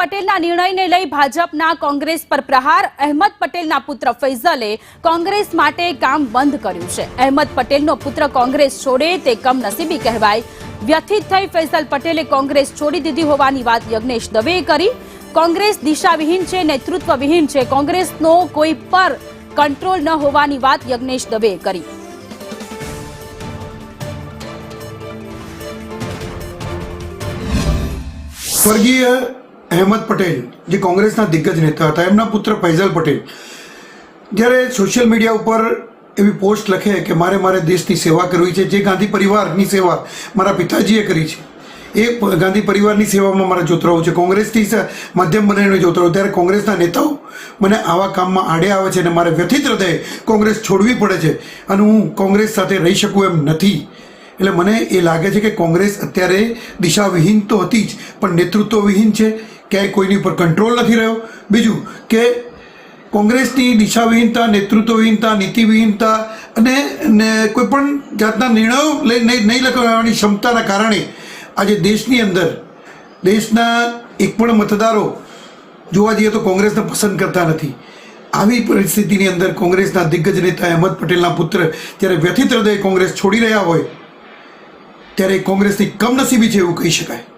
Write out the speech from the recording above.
પટેલના નિર્ણયને લઈ ભાજપના કોંગ્રેસ પર પ્રહાર। અહેમદ પટેલના પુત્ર ફૈઝલે કોંગ્રેસ માટે કામ બંધ કર્યું છે। અહેમદ પટેલનો પુત્ર કોંગ્રેસ છોડે તે કમનસીબી કહેવાય। વ્યથિત થઈ ફૈઝલ પટેલે કોંગ્રેસ છોડી દીધી હોવાની વાત યજ્ઞેશ દવેએ કરી। કોંગ્રેસ દિશાવિહીન છે, નેતૃત્વવિહીન છે, કોંગ્રેસનો કોઈ પર કંટ્રોલ ન હોવાની વાત યજ્ઞેશ દવેએ કરી। સ્વર્ગીય અહેમદ પટેલ જે કોંગ્રેસના દિગ્ગજ નેતા હતા, એમના પુત્ર ફૈઝલ પટેલ જ્યારે સોશિયલ મીડિયા ઉપર એવી પોસ્ટ લખે કે મારે દેશની સેવા કરવી છે, જે ગાંધી પરિવારની સેવા મારા પિતાજીએ કરી છે, એ ગાંધી પરિવારની સેવામાં મારે જોતરાવું છે, કોંગ્રેસથી માધ્યમ બનીને જોતરાવું, ત્યારે કોંગ્રેસના નેતાઓ મને આવા કામમાં આડે આવે છે અને મારે વ્યથિત હૃદયે કોંગ્રેસ છોડવી પડે છે અને હું કોંગ્રેસ સાથે રહી શકું એમ નથી। એટલે મને એ લાગે છે કે કોંગ્રેસ અત્યારે દિશાવિહીન તો હતી જ, પણ નેતૃત્વવિહીન છે, ક્યાંય કોઈની ઉપર કંટ્રોલ નથી રહ્યો। બીજું કે કોંગ્રેસની દિશાવિહીનતા, નેતૃત્વવિહીનતા, નીતિવિહીનતા અને કોઈ પણ જાતના નિર્ણયો નહીં લેવાની ક્ષમતાના કારણે આજે દેશની અંદર દેશના એક પણ મતદારો જોવા જઈએ તો કોંગ્રેસને પસંદ કરતા નથી। આવી પરિસ્થિતિની અંદર કોંગ્રેસના દિગ્ગજ નેતા અહેમદ પટેલના પુત્ર જ્યારે વ્યથિત હૃદયે કોંગ્રેસ છોડી રહ્યા હોય ત્યારે કોંગ્રેસની કમનસીબી છે એવું કહી શકાય।